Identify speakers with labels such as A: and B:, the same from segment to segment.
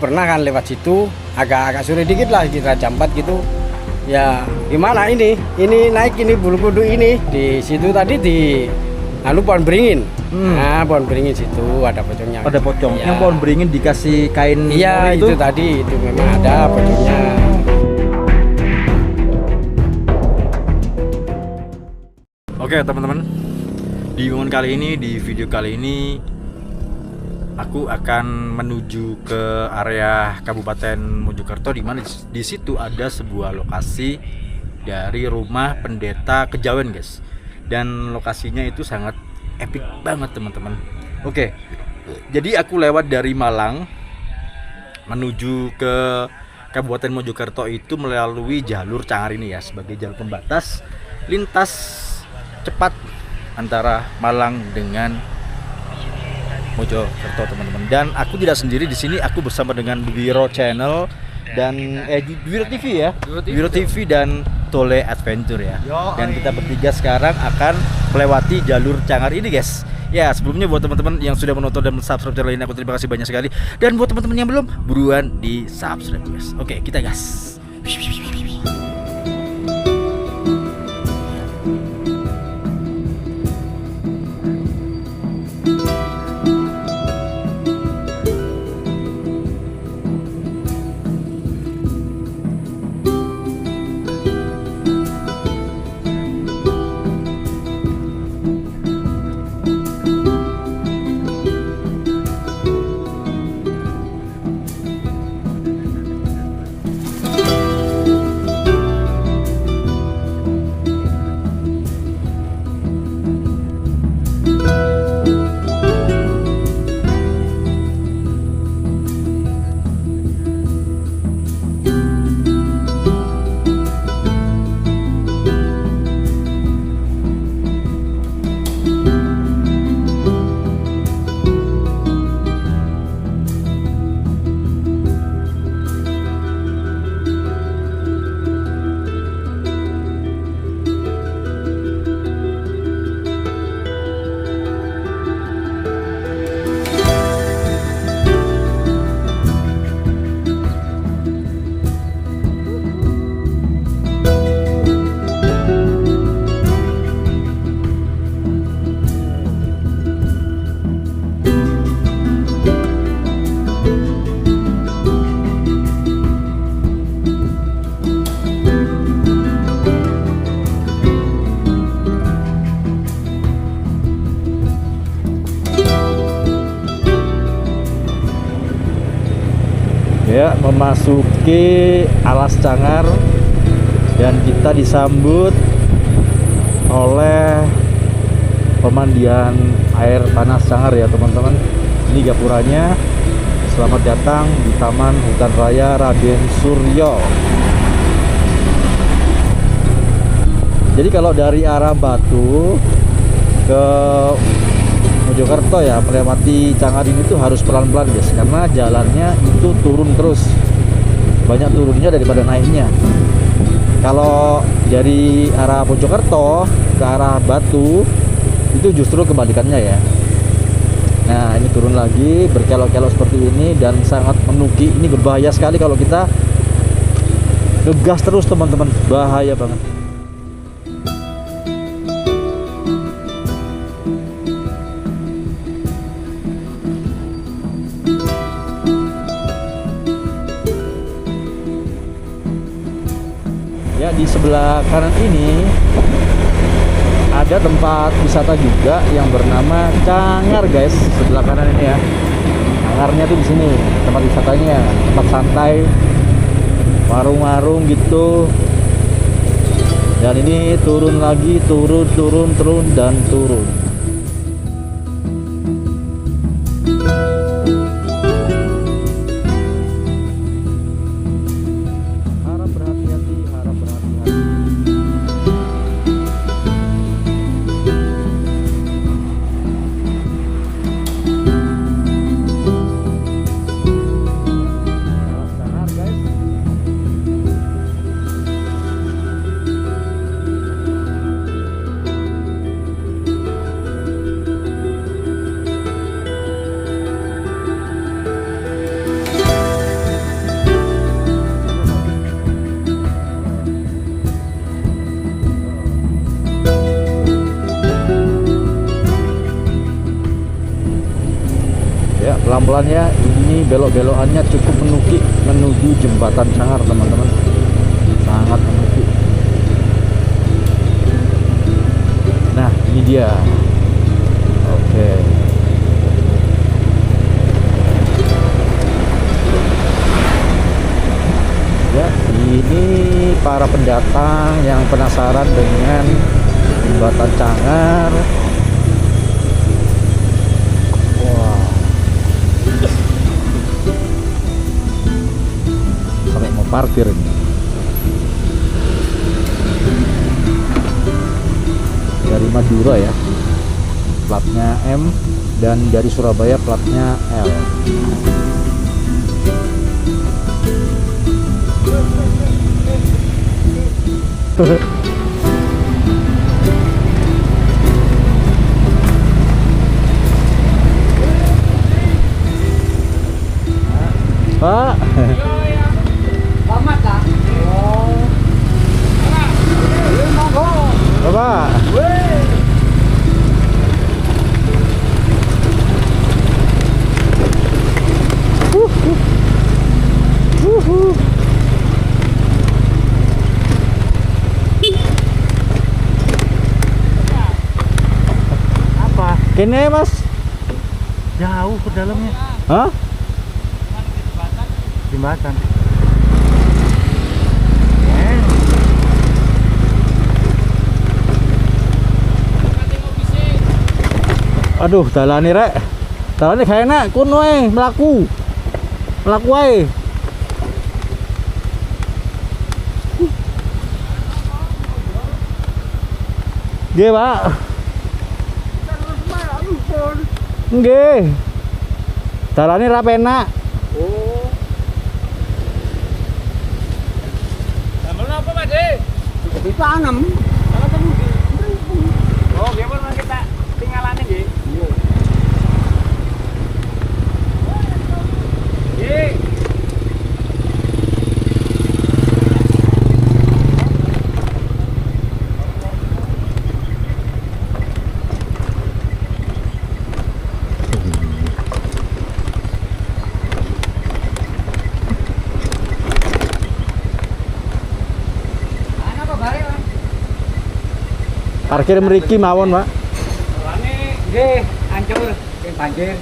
A: pernah kan lewat situ, agak sore dikit lah kira jam 4 gitu. Ya gimana ini naik ini bulu kudu ini di situ tadi di pohon beringin. Nah, pohon beringin situ ada pocongnya.
B: Ada pocong.
A: Ya.
B: Yang pohon beringin dikasih kain.
A: Iya, itu tadi itu memang ada pocongnya.
B: Oke teman-teman, di momen kali ini, di video kali ini, aku akan menuju ke area Kabupaten Mojokerto, di mana di situ ada sebuah lokasi dari rumah pendeta Kejawen, guys. Dan lokasinya itu sangat epic banget teman-teman. Oke, jadi aku lewat dari Malang menuju ke Kabupaten Mojokerto itu melalui jalur Cangar ini ya, sebagai jalur pembatas lintas cepat antara Malang dengan Mojokerto teman-teman. Dan aku tidak sendiri di sini, aku bersama dengan Wiro Channel dan Wiro TV ya, Wiro TV dan Tole Adventure ya. Dan kita bertiga sekarang akan melewati jalur Cangar ini, guys. Ya, sebelumnya buat teman-teman yang sudah menonton dan subscribe channel ini, aku terima kasih banyak sekali. Dan buat teman-teman yang belum, buruan di subscribe, guys. Oke, kita gas. Ya, memasuki alas Cangar dan kita disambut oleh pemandian air panas Cangar ya teman-teman. Ini gapuranya. Selamat datang di Taman Hutan Raya Raden Suryo. Jadi kalau dari arah Batu ke Mojokerto ya, melewati Cangar ini tuh harus pelan-pelan guys, karena jalannya itu turun terus, banyak turunnya daripada naiknya. Kalau dari arah Mojokerto ke arah Batu itu justru kebalikannya ya. Nah, ini turun lagi berkelok-kelok seperti ini dan sangat menuki. Ini berbahaya sekali kalau kita ngegas terus teman-teman, bahaya banget. Ya, di sebelah kanan ini ada tempat wisata juga yang bernama Cangar guys. Sebelah kanan ini ya, Cangarnya tuh di sini tempat wisatanya, tempat santai, warung-warung gitu. Dan ini turun lagi, turun dan turun. pelan-pelan ya. Ini belok-belokannya cukup menukik menuju jembatan Cangar teman-teman, sangat menukik. Nah ini dia. Oke. Ya, ini para pendatang yang penasaran dengan jembatan Cangar. Wah, sampai mau parkir ini. Dari Madura ya, platnya M, dan dari Surabaya platnya L. Pak.
A: Selamat lah. Oh.
B: Bapak.
A: Apa?
B: Kene mas.
A: Jauh ke dalamnya.
B: Hah?
A: Jembatan.
B: Aduh, dalane rek. Dalane gak enak, kono ae mlaku. Mlaku ae. Nggih, Pak. Nggih. Dalane ra penak.
A: Oh. Sambel apa, Pak De? Ditanam. Kalau temu di. Oh, nggih pun kita tinggalane nggih. Iya. Nggih.
B: Parkir mriki mawon, Pak.
A: Soalnya nggih hancur banjir.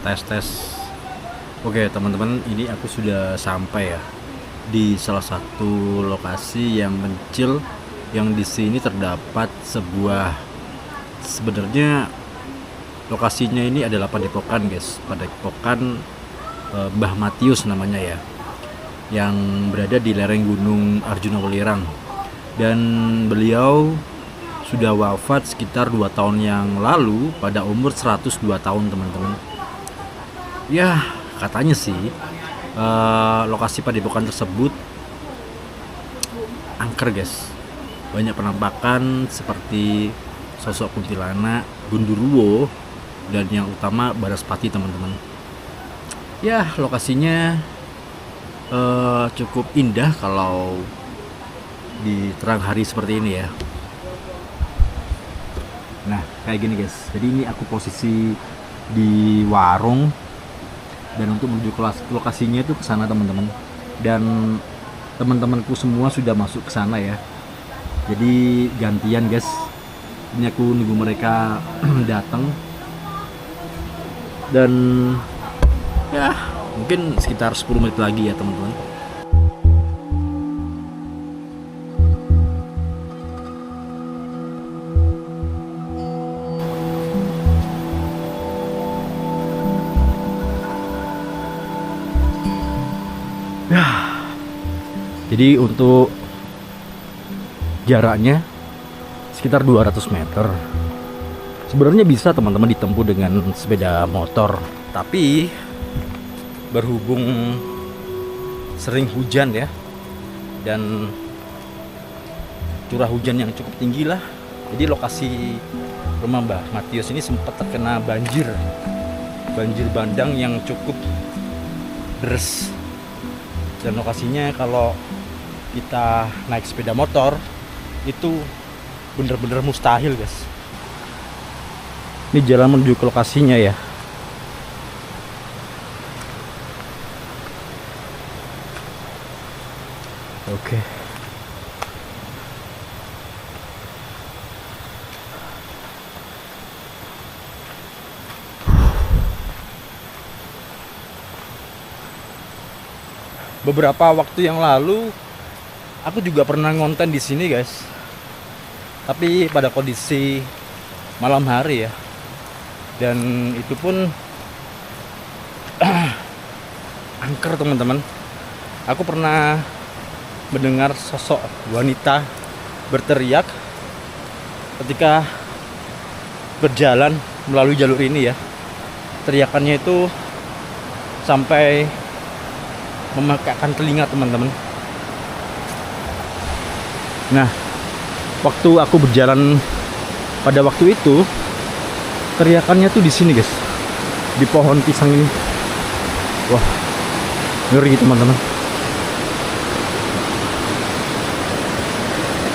B: Tes. Oke teman-teman, ini aku sudah sampai ya di salah satu lokasi yang mencil, yang di sini terdapat sebuah, sebenarnya lokasinya ini adalah padepokan guys, padepokan Mbah Matius namanya ya, yang berada di lereng Gunung Arjuna Welirang, dan beliau sudah wafat sekitar 2 tahun yang lalu pada umur 102 tahun teman-teman. Ya katanya sih lokasi padepokan tersebut angker guys, banyak penampakan seperti sosok kuntilanak, gundurwo, dan yang utama Baraspati teman-teman. Ya lokasinya cukup indah kalau di terang hari seperti ini ya. Nah kayak gini guys, jadi ini aku posisi di warung, dan untuk menuju lokasinya itu ke sana teman-teman, dan teman-temanku semua sudah masuk ke sana ya, jadi gantian guys. Ini aku nunggu mereka datang, dan ya mungkin sekitar 10 menit lagi ya teman-teman. Ya, jadi untuk jaraknya sekitar 200 meter. Sebenarnya bisa teman-teman ditempuh dengan sepeda motor, tapi berhubung sering hujan ya, dan curah hujan yang cukup tinggi lah, jadi lokasi rumah Mbah Matius ini sempat terkena banjir bandang yang cukup deras. Dan lokasinya kalau kita naik sepeda motor itu bener-bener mustahil guys. Ini jalan menuju ke lokasinya ya. Oke. Beberapa waktu yang lalu aku juga pernah ngonten di sini guys, tapi pada kondisi malam hari ya, dan itu pun angker teman-teman. Aku pernah mendengar sosok wanita berteriak ketika berjalan melalui jalur ini ya. Teriakannya itu sampai memekakkan telinga teman-teman. Nah, waktu aku berjalan pada waktu itu, teriakannya tuh di sini guys, di pohon pisang ini. Wah, ngeri teman-teman.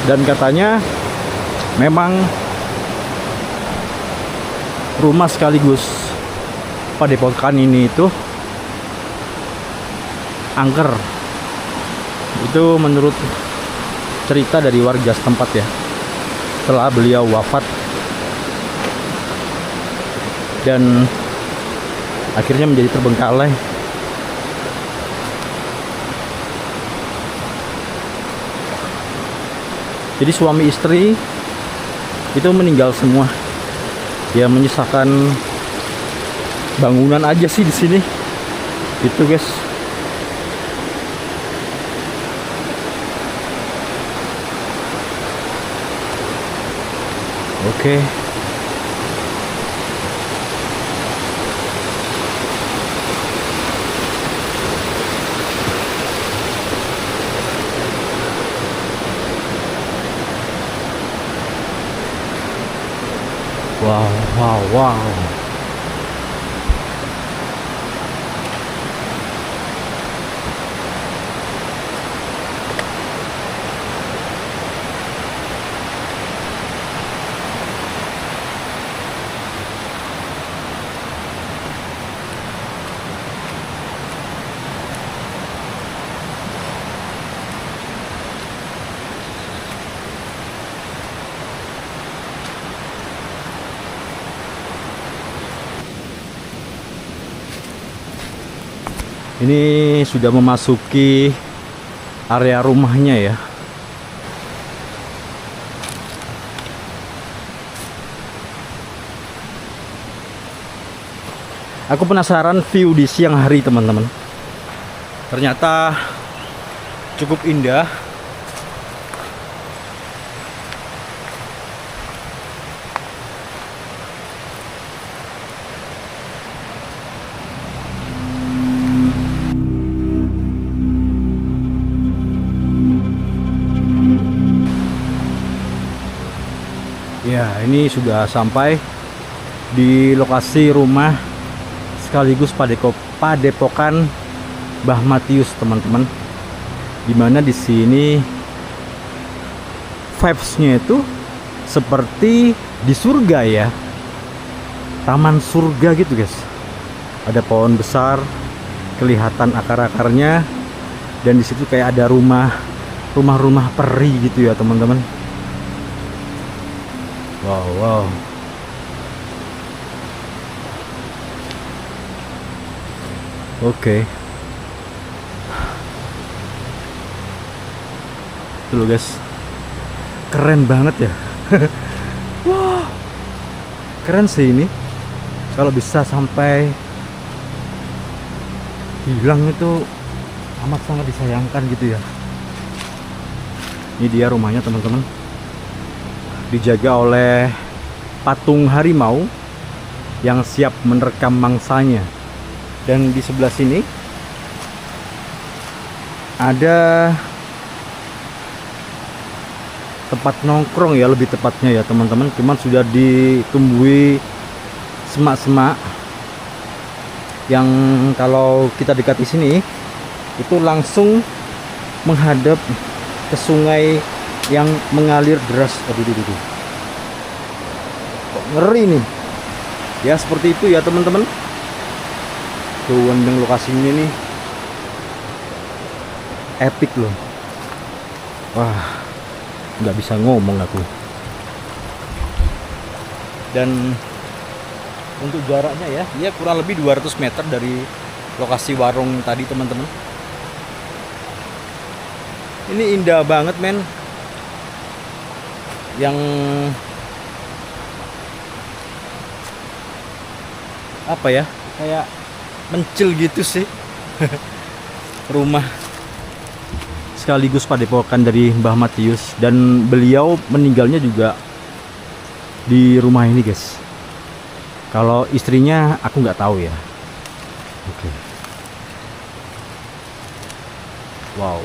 B: Dan katanya memang rumah sekaligus padepokan ini itu angker. Itu menurut cerita dari warga setempat ya, setelah beliau wafat dan akhirnya menjadi terbengkalai. Jadi suami istri itu meninggal semua. Ya menyisakan bangunan aja sih di sini. Itu guys. Oke. Wow, wow, wow. Ini sudah memasuki area rumahnya ya. Aku penasaran view di siang hari teman-teman. Ternyata cukup indah. Ya, ini sudah sampai di lokasi rumah sekaligus padepokan Mbah Matius, teman-teman. Dimana di sini vibes-nya itu seperti di surga ya. Taman surga gitu, guys. Ada pohon besar, kelihatan akar-akarnya, dan di situ kayak ada rumah-rumah peri gitu ya, teman-teman. Wow, wow. Oke. Tuh loh guys, keren banget ya. Wah, keren sih ini. Kalau bisa sampai hilang itu amat sangat disayangkan gitu ya. Ini dia rumahnya teman-teman. Dijaga oleh patung harimau yang siap menerkam mangsanya. Dan di sebelah sini ada tempat nongkrong ya, lebih tepatnya ya teman-teman. Cuman sudah ditumbuhi semak-semak yang kalau kita dekat di sini itu langsung menghadap ke sungai yang mengalir deras. Aduh. ngeri nih. Ya seperti itu ya teman-teman. Tuh yang lokasinya nih epic loh. Wah, nggak bisa ngomong aku. Dan untuk jaraknya ya kurang lebih 200 meter dari lokasi warung tadi teman-teman. Ini indah banget men. Yang apa ya, kayak mencil gitu sih. Rumah sekaligus padepokan dari Mbah Matius, dan beliau meninggalnya juga di rumah ini guys. Kalau istrinya aku nggak tahu ya. Oke. Wow.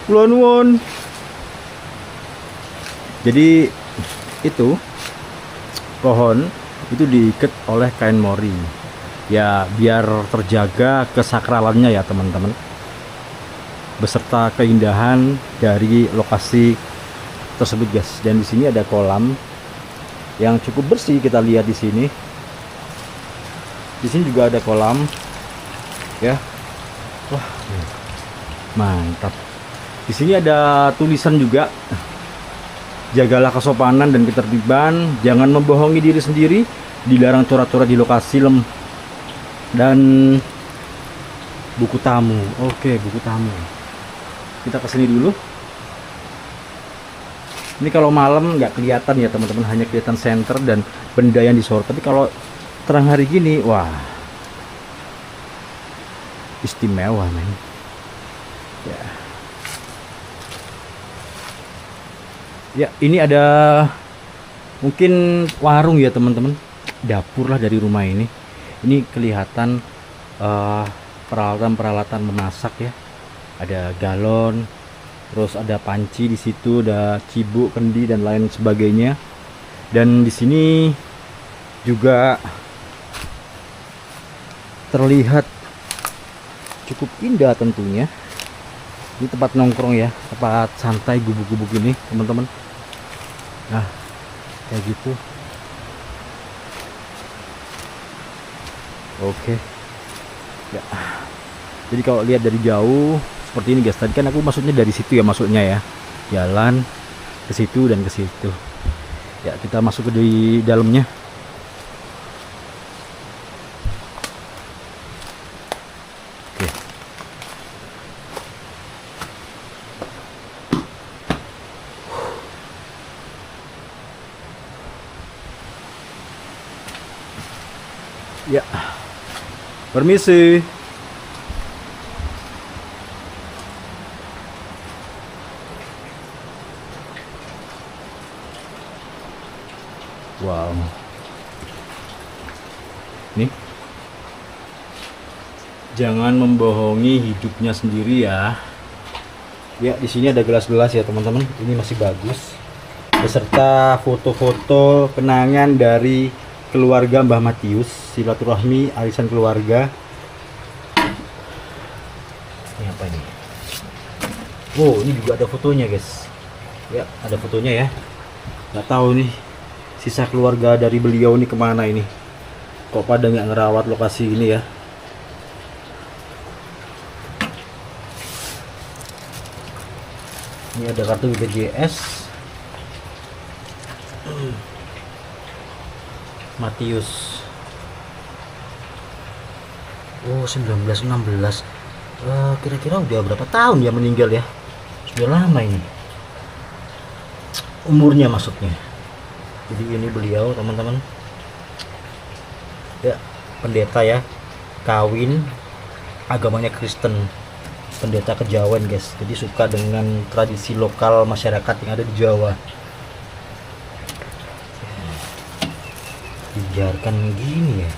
B: Kula nuwun. Jadi itu pohon itu diikat oleh kain mori. Ya biar terjaga kesakralannya ya teman-teman. Beserta keindahan dari lokasi tersebut guys. Dan di sini ada kolam yang cukup bersih, kita lihat di sini. Di sini juga ada kolam ya. Wah, mantap. Di sini ada tulisan juga, jagalah kesopanan dan ketertiban, jangan membohongi diri sendiri, dilarang coret-coret di lokasi dan buku tamu. Oke, buku tamu. Kita kesini dulu. Ini kalau malam nggak kelihatan ya teman-teman, hanya kelihatan senter dan benda yang disorot. Tapi kalau terang hari gini, wah, istimewa men. Ya. Ya, ini ada mungkin warung ya teman-teman, dapur lah dari rumah ini. Ini kelihatan peralatan-peralatan memasak ya. Ada galon, terus ada panci di situ, ada cibuk, kendi dan lain sebagainya. Dan di sini juga terlihat cukup indah tentunya. Ini tempat nongkrong ya, tempat santai gubuk-gubuk ini teman-teman. Nah, kayak gitu. Oke. Ya. Jadi kalau lihat dari jauh seperti ini guys. Tadi kan aku maksudnya dari situ ya, masuknya ya. Jalan ke situ dan ke situ. Ya, kita masuk ke di dalamnya. Oke. Ya, permisi. Wow. Nih, jangan membohongi hidupnya sendiri ya. Ya, di sini ada gelas-gelas ya teman-teman. Ini masih bagus. Beserta foto-foto kenangan dari keluarga Mbah Matius, silaturahmi arisan keluarga. Ini apa ini? Oh, ini juga ada fotonya guys. Ya, ada fotonya ya. Nggak tahu nih sisa keluarga dari beliau ini kemana ini. Kok pada nggak ngerawat lokasi ini ya. Ini ada kartu BPJS Matius. Oh, 1916. Kira-kira udah berapa tahun dia meninggal ya? Sudah lama ini umurnya maksudnya. Jadi ini beliau teman-teman ya, pendeta ya, kawin, agamanya Kristen, pendeta kejawen guys. Jadi suka dengan tradisi lokal masyarakat yang ada di Jawa. Dibiarkan gini ya,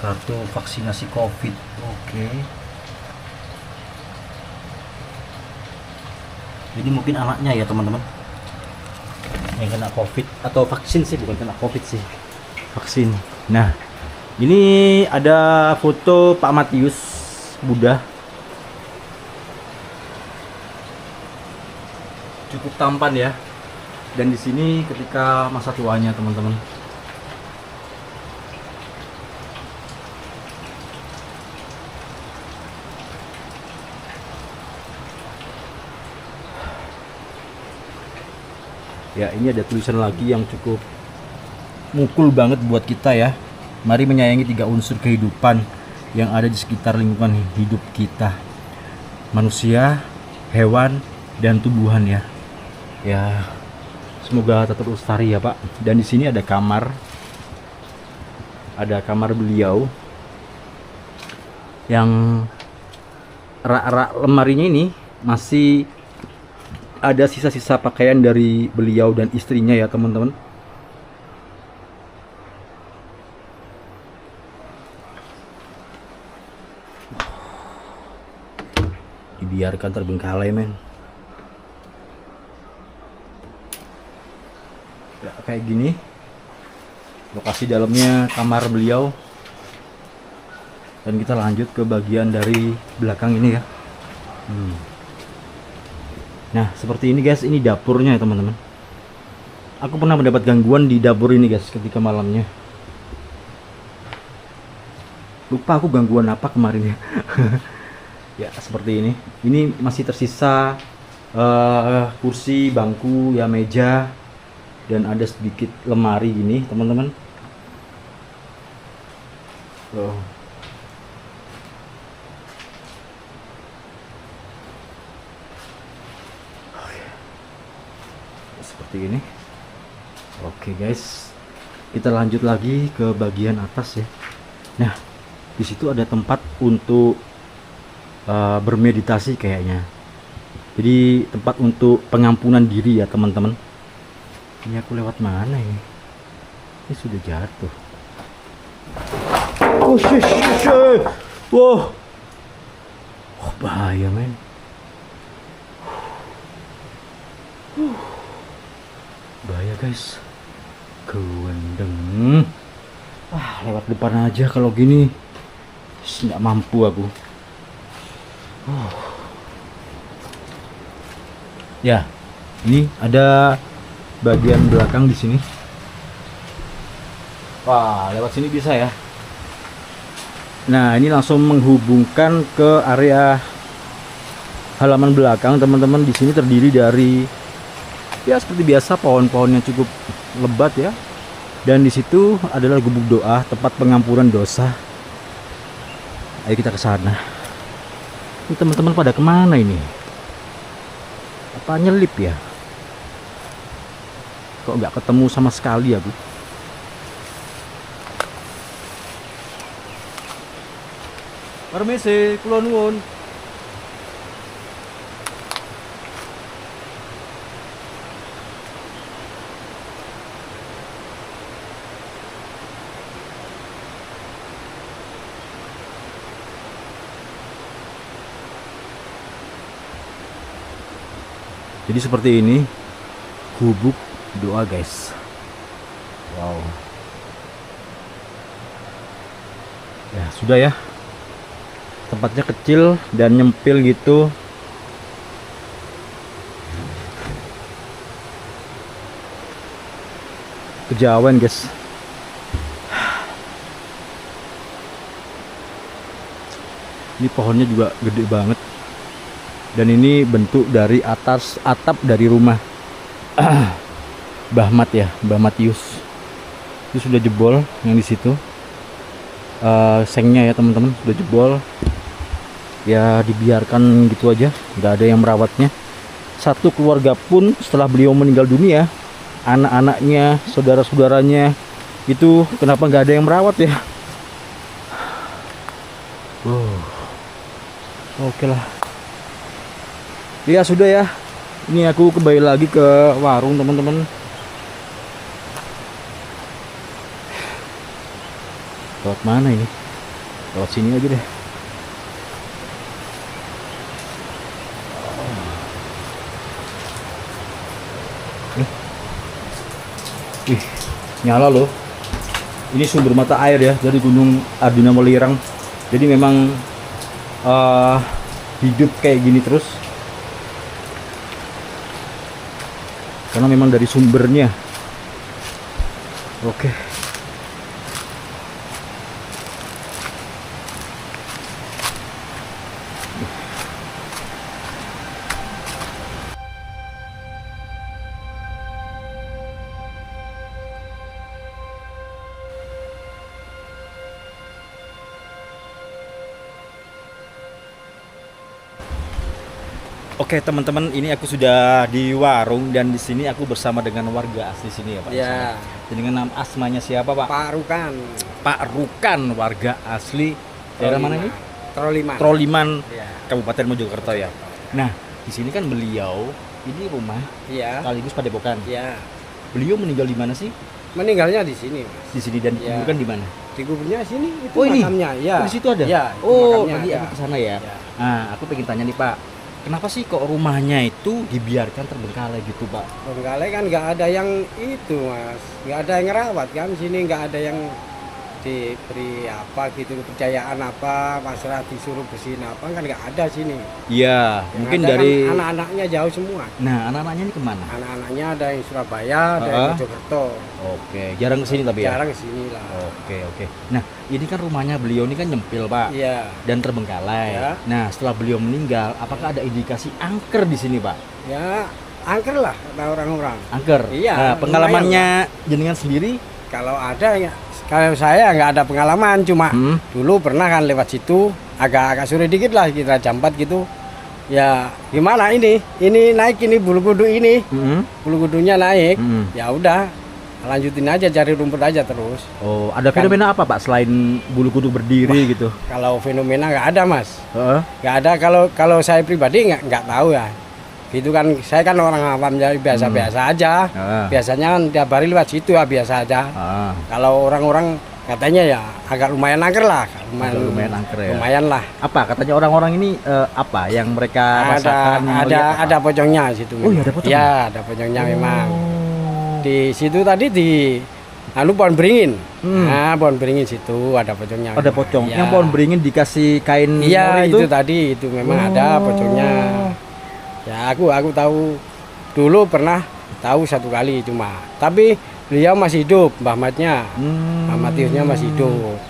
B: kartu vaksinasi COVID. Oke. Jadi mungkin anaknya ya teman-teman yang kena COVID, atau vaksin sih, bukan kena COVID sih, vaksin. Nah, ini ada foto Pak Matius Buddha. cukup tampan ya. Dan di sini ketika masa tuanya teman-teman. Ya, ini ada tulisan lagi yang cukup mukul banget buat kita ya. Mari menyayangi 3 unsur kehidupan yang ada di sekitar lingkungan hidup kita. Manusia, hewan, dan tumbuhan ya. Ya, semoga tetap lestari ya, Pak. Dan di sini ada kamar. Ada kamar beliau. Yang rak-rak lemarinya ini masih ada sisa-sisa pakaian dari beliau dan istrinya ya, teman-teman. Dibiarkan terbengkalai, men. Ya, kayak gini lokasi dalamnya kamar beliau. Dan kita lanjut ke bagian dari belakang ini ya. Nah, seperti ini guys, ini dapurnya ya teman-teman. Aku pernah mendapat gangguan di dapur ini guys ketika malamnya. Lupa aku gangguan apa kemarin ya. Ya, seperti ini. Ini masih tersisa kursi, bangku, ya meja, dan ada sedikit lemari gini, teman-teman. Oh. Seperti ini. Oke guys, kita lanjut lagi ke bagian atas ya. Nah, di situ ada tempat untuk bermeditasi kayaknya. Jadi tempat untuk pengampunan diri ya teman-teman. Ini aku lewat mana ini? Ini sudah jatuh. Oh shit. Wow. Oh, bahaya men. Bahaya guys. Kewendeng. Lewat depan aja kalau gini. Nggak mampu aku. Ya, ini ada bagian belakang di sini. Wah, lewat sini bisa ya. Nah, ini langsung menghubungkan ke area halaman belakang, teman-teman. Di sini terdiri dari ya seperti biasa pohon-pohon yang cukup lebat ya. Dan di situ adalah gubuk doa, tempat pengampunan dosa. Ayo kita ke sana. Ini teman-teman pada kemana ini? Apa nyelip ya? Kok nggak ketemu sama sekali aku? Permisi, kula nuwun. Jadi seperti ini gubuk doa guys. Wow. Ya sudah ya. Tempatnya kecil dan nyempil gitu. Kejauhan guys. Ini pohonnya juga gede banget. Dan ini bentuk dari atas atap dari rumah Bahmat ya, Mbah Matius. Itu sudah jebol yang di situ. Sengnya ya teman-teman sudah jebol. Ya dibiarkan gitu aja, nggak ada yang merawatnya. Satu keluarga pun setelah beliau meninggal dunia, anak-anaknya, saudara-saudaranya itu kenapa nggak ada yang merawat ya? Oke lah. Ya sudah ya. Ini aku kembali lagi ke warung teman-teman. Lewat mana ini? Lewat sini aja deh. Ih, nyala loh. Ini sumber mata air ya dari Gunung Arjuna Welirang. Jadi memang hidup kayak gini terus. karena memang dari sumbernya. Oke. Oke teman-teman, ini aku sudah di warung dan di sini aku bersama dengan warga asli sini ya Pak.
A: Ya.
B: Dengan nama asmanya siapa Pak?
A: Pak Rukan.
B: Pak Rukan, warga asli daerah mana ini?
A: Troliman.
B: Troliman,
A: Ya.
B: Kabupaten Mojokerto ya. Nah, di sini kan beliau ini rumah
A: Iya.
B: sekaligus padepokan.
A: Iya.
B: Beliau meninggal di mana sih?
A: Meninggalnya di sini, Mas.
B: Di sini dan
A: Ya.
B: dikuburkan di mana?
A: Dikuburnya sini itu
B: Oh, ini?
A: makamnya. Ya.
B: Oh, di situ ada?
A: Ya, itu
B: Oh,
A: makamnya
B: tadi
A: ada.
B: aku ke sana ya.
A: Ya.
B: Nah, aku pengen tanya nih Pak, kenapa sih kok rumahnya itu dibiarkan terbengkalai gitu Pak?
A: Bengkalai kan nggak ada yang itu, Mas. Nggak ada yang ngerawat kan sini, nggak ada yang diberi apa gitu kepercayaan apa, pasrah disuruh bersihin apa kan nggak ada sini.
B: Iya,
A: Yang
B: mungkin
A: ada
B: dari.
A: kan anak-anaknya jauh semua.
B: Nah, anak-anaknya ini kemana?
A: Anak-anaknya ada yang Surabaya, ada yang Mojokerto.
B: Oke, jarang kesini tapi ya.
A: Jarang kesini lah.
B: Oke. Nah, ini kan rumahnya beliau ini kan nyempil Pak
A: Iya.
B: dan terbengkalai.
A: Ya.
B: Nah, setelah beliau meninggal, apakah ada indikasi angker di sini Pak?
A: Ya, angker lah kata orang-orang.
B: Angker.
A: Iya,
B: Nah, pengalamannya jenengan sendiri?
A: Kalau ada ya, kalau saya nggak ada pengalaman, cuma dulu pernah kan lewat situ, agak sore dikit lah kira jam 4 gitu. Ya gimana ini naik ini bulu kudu ini, bulu kudunya naik. Ya udah, lanjutin aja cari rumput aja terus.
B: Oh, ada fenomena apa Pak selain bulu kuduk berdiri gitu?
A: Kalau fenomena nggak ada Mas,
B: Heeh.
A: nggak ada. Kalau saya pribadi nggak tahu ya. Gitu kan, saya kan orang awam jadi biasa-biasa aja. Biasanya kan tiap hari lewat situ ya biasa aja. Kalau orang-orang katanya ya agak lumayan angker lah,
B: Lumayan angker ya.
A: lumayan lah.
B: Apa katanya orang-orang ini apa yang mereka rasakan?
A: Ada pocongnya situ.
B: Oh iya, ada pocong.
A: Ya, ada pocongnya memang. Di situ tadi di pohon beringin. Nah, pohon beringin situ ada pocongnya.
B: Ada
A: memang.
B: pocong.
A: Ya.
B: Yang pohon beringin dikasih kain
A: Iya,
B: mori
A: itu tadi itu memang ada pocongnya. Ya, aku tahu dulu pernah tahu satu kali cuma. Tapi beliau masih hidup, Mbah Matnya. Mbah Matiusnya masih hidup.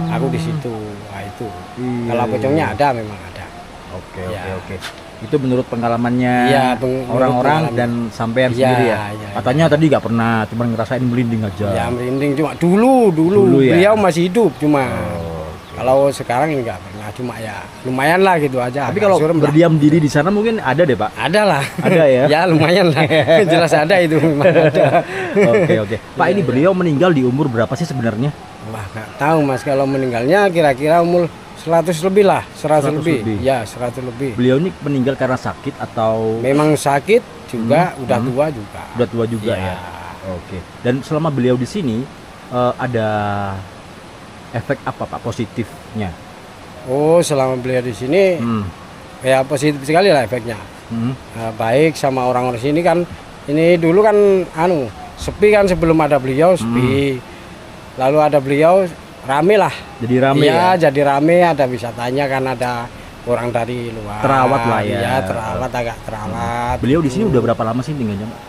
A: Aku di situ. Nah, itu.
B: Iya,
A: Kalau pocongnya ada memang ada.
B: Oke.
A: Ya.
B: Itu menurut pengalamannya
A: Iya,
B: orang-orang
A: pengalaman.
B: dan sampean
A: Iya,
B: sendiri ya.
A: iya.
B: Katanya tadi nggak pernah, cuma ngerasain merinding aja.
A: Ya merinding cuma dulu
B: ya?
A: beliau masih hidup cuma.
B: Oh,
A: Kalau sekarang enggak pernah, cuma ya lumayan lah gitu aja.
B: Tapi
A: agak
B: kalau
A: serem lah.
B: berdiam diri di sana mungkin ada deh Pak.
A: Ada lah.
B: Ada ya?
A: Ya lumayan lah. Jelas ada itu memang ada.
B: Oke. Pak, ini beliau meninggal di umur berapa sih sebenarnya?
A: Wah nggak tahu Mas, kalau meninggalnya kira-kira umur 100 lebih lah, 100 lebih.
B: lebih.
A: Ya 100 lebih.
B: Beliau ini meninggal karena sakit atau
A: Memang sakit juga, udah tua juga.
B: udah tua juga
A: Iya.
B: ya? Oke. Dan selama beliau di sini ada efek apa Pak positifnya?
A: Oh selama beliau di sini ya positif sekali lah efeknya. Baik sama orang-orang sini kan. Ini dulu kan sepi kan sebelum ada beliau sepi. Lalu ada beliau rame lah.
B: Jadi rame
A: ya,
B: ya?
A: jadi rame, ada wisatanya kan, ada orang dari luar.
B: Terawat lah ya.
A: Iya, terawat, agak terawat.
B: Beliau di sini udah berapa lama sih tinggalnya Pak?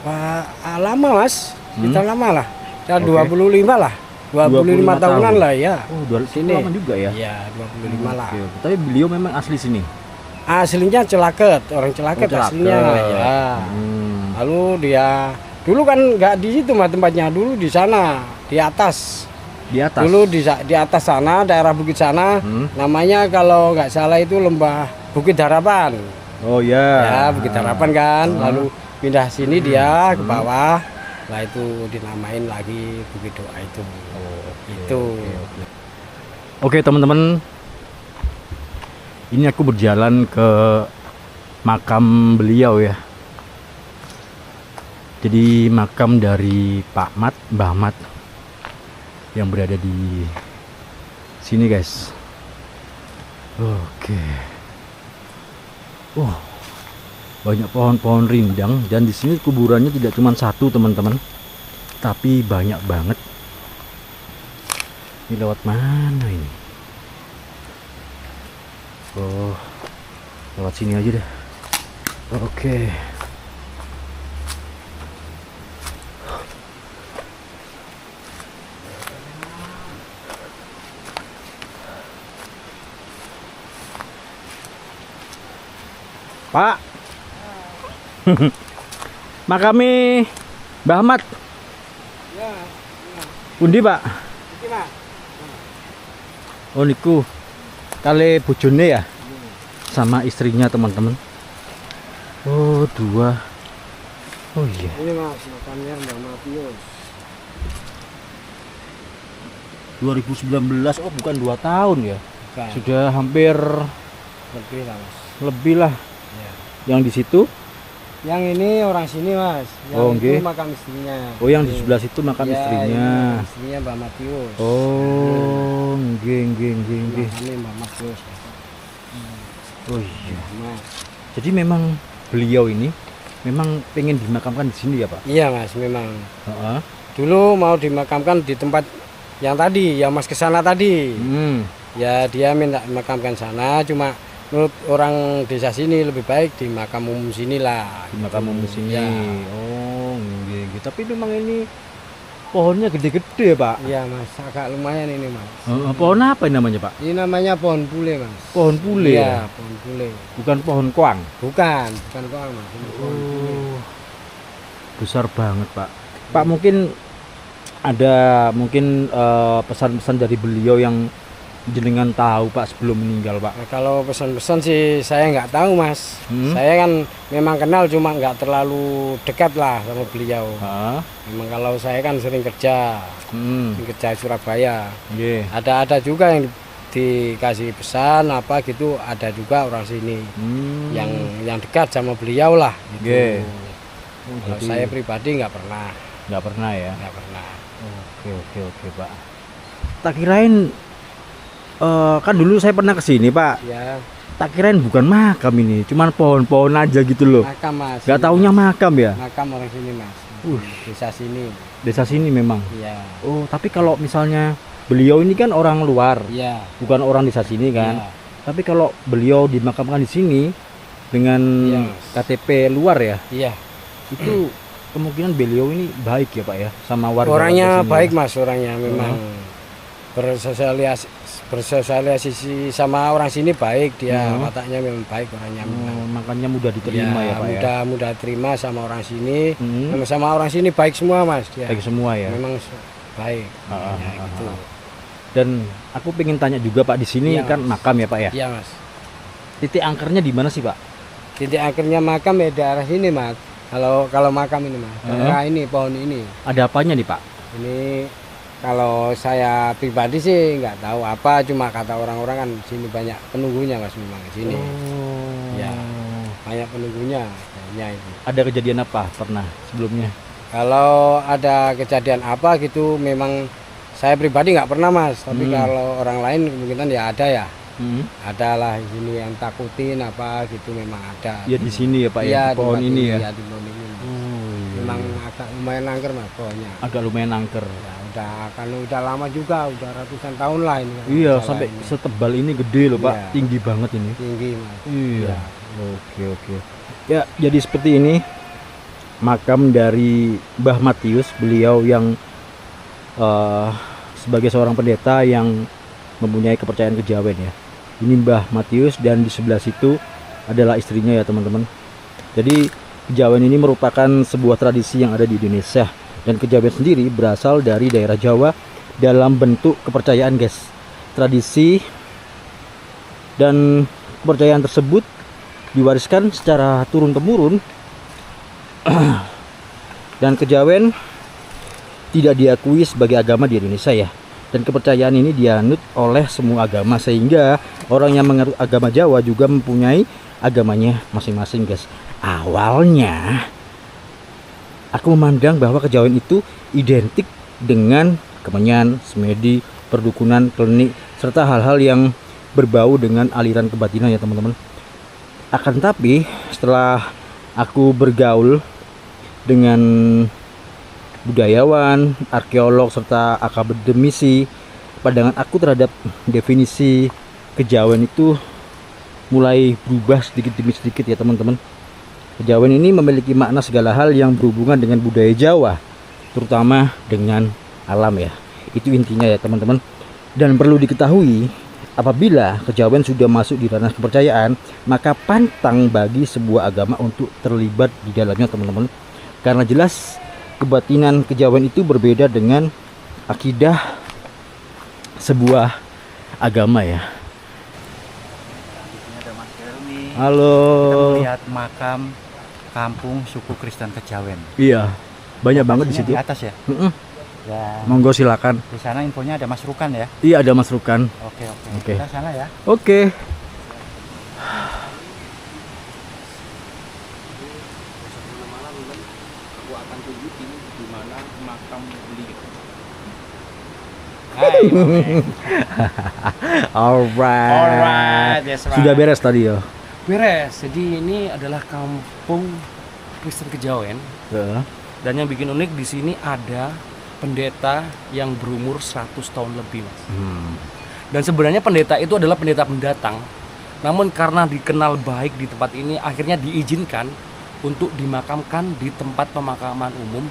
A: Wah, lama Mas. Kita lama lah. Ya
B: Oke.
A: 25 lah. 25 tahunan
B: tahun.
A: lah ya.
B: Oh, udah
A: Sini.
B: lama juga ya?
A: Iya, 25 lah.
B: Oke. Tapi beliau memang asli sini.
A: Aslinya Celaket, orang Celaket
B: Celaket.
A: aslinya ya. Lalu dia dulu kan nggak di situ mah tempatnya, dulu di sana, di atas.
B: Di atas.
A: Dulu di atas sana, daerah Bukit sana, namanya kalau nggak salah itu Lembah Bukit Harapan.
B: Oh ya.
A: Ya, Bukit Harapan kan. Lalu pindah sini dia ke bawah. Lah itu dinamain lagi Bukit Doa itu. Itu.
B: Oke teman-teman, ini aku berjalan ke makam beliau ya. Jadi makam dari Pak Mat, Mbah Mat yang berada di sini guys. Oke. Banyak pohon-pohon rindang dan di sini kuburannya tidak cuma satu teman-teman, tapi banyak banget. Ini lewat mana ini? Oh, lewat sini aja deh. Oke. Pak. Makame Mbah Ahmad.
A: Ya.
B: Pundi, Pak?
A: Iki, Mas.
B: Oh niku kali bojone ya, sama istrinya teman-teman. Oh 2. Oh iya.
A: Ini Mas, makamnya Mbak Matius.
B: 2019. Oh bukan 2 tahun ya.
A: Bukan.
B: Sudah hampir
A: Lebih lah Mas.
B: lebih lah.
A: Ya.
B: Yang di situ.
A: Yang ini orang sini Mas. Yang
B: Oh,
A: itu
B: nggih.
A: makam istrinya.
B: Oh yang di
A: Ini.
B: sebelah situ makam
A: Ya,
B: istrinya.
A: ini makam istrinya Mbak Matius.
B: Oh nggih.
A: Makamnya Mbak Matius.
B: Oh iya.
A: Mas.
B: Jadi memang beliau ini memang pengen dimakamkan di sini ya Pak?
A: Iya Mas, memang.
B: Heeh.
A: Dulu mau dimakamkan di tempat yang tadi, yang Mas kesana tadi. Ya dia minta dimakamkan sana, cuma menurut orang desa sini lebih baik di makam umum sini lah.
B: Di makam umum sini.
A: Ya.
B: Oh nggih. Tapi memang ini pohonnya gede-gede ya Pak?
A: Iya Mas, agak lumayan ini Mas.
B: Pohon apa ini namanya Pak?
A: Ini namanya pohon pule Mas.
B: Pohon pule
A: Iya,
B: ya?
A: pohon pule.
B: Bukan pohon kuang?
A: Bukan pohon Mas. Ini pohon pule.
B: Oh, besar banget Pak. Pak mungkin ada pesan-pesan dari beliau yang jenengan tahu Pak sebelum meninggal Pak?
A: Nah, kalau pesan-pesan sih saya nggak tahu Mas. Saya kan memang kenal cuma nggak terlalu dekat lah sama beliau. Memang kalau saya kan sering kerja, sering kerja Surabaya.
B: Yeah.
A: Ada juga yang dikasih pesan apa gitu, ada juga orang sini yang dekat sama beliau lah. Gitu.
B: Yeah.
A: Kalau saya pribadi nggak pernah.
B: Nggak pernah ya?
A: Nggak pernah.
B: Oke Pak. Tak kirain kan dulu saya pernah kesini Pak.
A: Ya.
B: Tak kirain bukan makam ini, cuman pohon-pohon aja gitu loh.
A: Makam Mas.
B: Gak taunya makam ya?
A: Makam orang sini Mas. Desa sini.
B: Desa sini memang.
A: Iya.
B: Oh tapi kalau misalnya beliau ini kan orang luar,
A: Iya.
B: bukan orang desa sini kan.
A: Iya.
B: Tapi kalau beliau dimakamkan di sini dengan
A: Iya, Mas.
B: KTP luar ya,
A: Iya.
B: itu kemungkinan beliau ini baik ya Pak ya sama warga.
A: Orangnya
B: sini
A: baik
B: ya?
A: Mas, orangnya memang bersosialisasi sama orang sini baik dia, wataknya memang baik orangnya.
B: Makanya mudah diterima ya Pak ya.
A: Mudah terima sama orang sini, sama orang sini baik semua Mas dia.
B: Baik semua ya.
A: Memang baik. Gitu.
B: Dan aku pengen tanya juga Pak, di sini
A: Iya,
B: kan
A: Mas.
B: makam ya Pak ya.
A: Iya Mas.
B: Titik angkernya di mana sih Pak?
A: Titik akhirnya makam ya di arah sini Mas. Kalau makam ini Mas, daerah ini pohon ini.
B: Ada apanya nih Pak?
A: Ini kalau saya pribadi sih nggak tahu apa, cuma kata orang-orang kan sini banyak penunggunya Mas memang di sini. Ya, banyak penunggunya kayaknya itu.
B: Ada kejadian apa pernah sebelumnya?
A: Kalau ada kejadian apa gitu memang saya pribadi nggak pernah Mas, tapi kalau orang lain kemungkinan ya ada ya. Ada lah di sini yang takutin apa gitu memang ada.
B: Ya di sini ya Pak ya,
A: Iya,
B: di pohon
A: tempat
B: ini ya.
A: Iya, di pohon ini Mas. Memang agak lumayan angker Mas pohonnya.
B: Agak lumayan angker.
A: Ya, udah lama juga, udah ratusan tahun lah ini.
B: Iya,
A: masalah
B: sampai
A: ini.
B: setebal ini gede loh Pak,
A: Iya.
B: tinggi banget ini.
A: Tinggi Mas.
B: Iya. Oke. Ya, jadi seperti ini makam dari Mbah Matius, beliau yang sebagai seorang pendeta yang mempunyai kepercayaan kejawen ya. Ini Mbah Matius dan di sebelah situ adalah istrinya ya teman-teman. Jadi kejawen ini merupakan sebuah tradisi yang ada di Indonesia, dan kejawen sendiri berasal dari daerah Jawa dalam bentuk kepercayaan guys. Tradisi dan kepercayaan tersebut diwariskan secara turun-temurun dan kejawen tidak diakui sebagai agama di Indonesia ya. Dan kepercayaan ini dianut oleh semua agama, sehingga orang yang menganut agama Jawa juga mempunyai agamanya masing-masing guys. Awalnya aku memandang bahwa kejawen itu identik dengan kemenyan, semedi, perdukunan, klinik, serta hal-hal yang berbau dengan aliran kebatinan ya teman-teman. Akan tetapi setelah aku bergaul dengan budayawan, arkeolog, serta akademisi, pandangan aku terhadap definisi kejawen itu mulai berubah sedikit demi sedikit ya teman-teman. Kejawen ini memiliki makna segala hal yang berhubungan dengan budaya Jawa, terutama dengan alam ya. Itu intinya ya teman-teman. Dan perlu diketahui,
C: apabila kejawen sudah masuk di ranah kepercayaan, maka pantang bagi sebuah agama untuk terlibat di dalamnya, teman-teman. Karena jelas kebatinan kejawen itu berbeda dengan akidah sebuah agama ya.
D: Ini ada Mas Helmi.
C: Halo.
D: Kita melihat makam kampung suku Kristen Kejawen.
C: Iya, banyak banget di
D: Ini
C: situ.
D: Di atas ya.
C: Mm-mm.
D: Dan
C: Monggo silakan.
D: di sana infonya ada Mas Rukan ya.
C: Iya, ada Mas Rukan.
D: Oke.
C: Oke.
D: Kita sana ya.
C: Oke.
A: Aku akan tunjukin di mana makam beliau.
C: Alright.
A: That's
C: Sudah beres tadi ya.
E: Beres. Jadi ini adalah kampung Kristen Kejawen,
C: Ya.
E: dan yang bikin unik di sini ada pendeta yang berumur 100 tahun lebih, Mas. Dan sebenarnya pendeta itu adalah pendeta pendatang. Namun karena dikenal baik di tempat ini, akhirnya diizinkan untuk dimakamkan di tempat pemakaman umum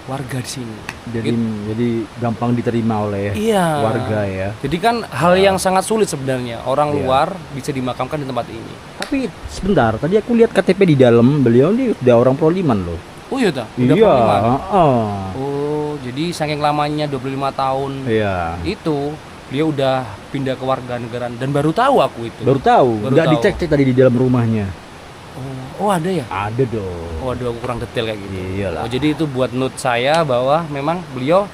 E: warga di sini.
C: Jadi gampang diterima oleh
E: Iya.
C: warga ya.
E: Jadi kan hal yang sangat sulit sebenarnya orang
C: Iya.
E: luar bisa dimakamkan di tempat ini.
C: Tapi sebentar, tadi aku lihat KTP di dalam, beliau ini udah orang Proliman loh.
E: Oh iya ta? Udah
C: Iya.
E: Proliman?
C: Oh.
E: Oh, jadi saking lamanya 25 tahun
C: Iya.
E: itu dia udah pindah ke warga negaraan dan baru tahu aku itu.
C: Baru tahu,
E: Baru
C: nggak
E: tahu.
C: dicek-cek tadi di dalam rumahnya.
E: Oh ada ya?
C: Ada dong.
E: Oh aduh aku kurang detail kayak gitu.
C: Iyalah.
E: Oh jadi itu buat note saya bahwa memang beliau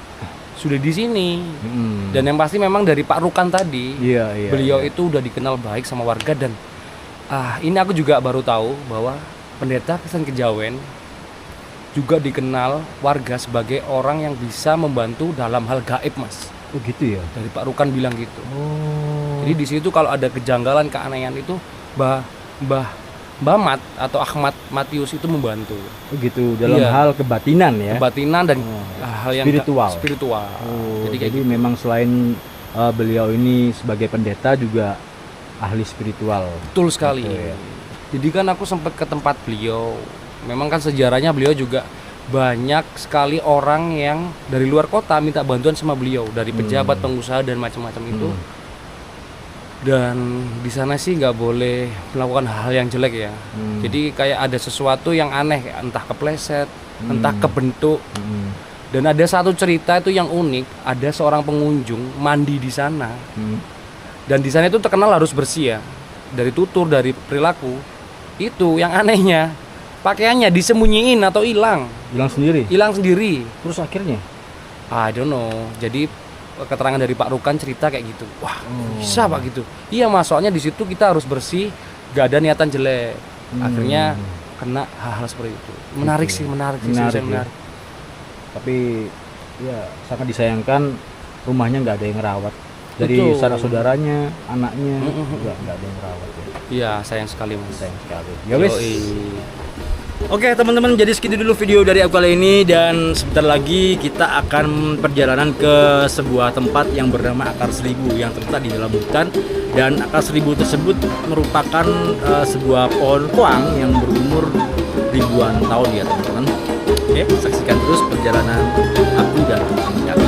E: sudah di sini.
C: Mm.
E: Dan yang pasti memang dari Pak Rukan tadi,
C: Iya, iya.
E: beliau
C: iya.
E: itu udah dikenal baik sama warga. Dan ini aku juga baru tahu bahwa pendeta Kristen Kejawen juga dikenal warga sebagai orang yang bisa membantu dalam hal gaib, Mas.
C: Oh gitu ya.
E: Dari Pak Rukan bilang gitu.
C: Oh.
E: Jadi di situ kalau ada kejanggalan, keanehan itu Mbah Mat atau Ahmad Matius itu membantu.
C: Oh gitu, dalam
E: Iya.
C: hal kebatinan ya.
E: Kebatinan dan
C: Oh.
E: hal yang
C: Spiritual.
E: spiritual.
C: Oh,
E: Jadi kayak
C: jadi
E: gitu.
C: memang selain beliau ini sebagai pendeta juga ahli spiritual.
E: Betul sekali.
C: Gitu ya.
E: Jadi kan aku sempat ke tempat beliau. Memang kan sejarahnya beliau juga banyak sekali orang yang dari luar kota minta bantuan sama beliau, dari pejabat, pengusaha dan macam-macam itu. Dan di sana sih nggak boleh melakukan hal yang jelek ya. Jadi kayak ada sesuatu yang aneh, entah kepleset, entah kebentuk. Dan ada satu cerita itu yang unik, ada seorang pengunjung mandi di sana. Dan di sana itu terkenal harus bersih ya. Dari tutur, dari perilaku. Itu yang anehnya, pakaiannya disembunyiin atau hilang.
C: Bilang sendiri.
E: Hilang sendiri.
C: Terus akhirnya
E: I don't know. Jadi keterangan dari Pak Rukan cerita kayak gitu. Wah, bisa Pak gitu. Iya Mas, soalnya di situ kita harus bersih, gak ada niatan jelek. Akhirnya kena hal-hal seperti itu. Menarik sih, menarik sih,
C: Menarik
E: serius
C: ya.
E: menarik.
C: tapi ya sangat disayangkan rumahnya nggak ada yang ngerawat. Dari
E: Betul.
C: sanak saudaranya, anaknya juga nggak ada yang ngerawat ya.
E: Iya, sayang sekali Mas.
C: Sayang sekali. Ya wis.
E: Yoi.
B: Oke teman-teman, jadi segitu dulu video dari aku kali ini, dan sebentar lagi kita akan perjalanan ke sebuah tempat yang bernama Akar Seribu yang terletak di dalam hutan. Dan Akar Seribu tersebut merupakan sebuah pohon tuang yang berumur ribuan tahun ya teman-teman. Oke, saksikan terus perjalanan aku dan Yati.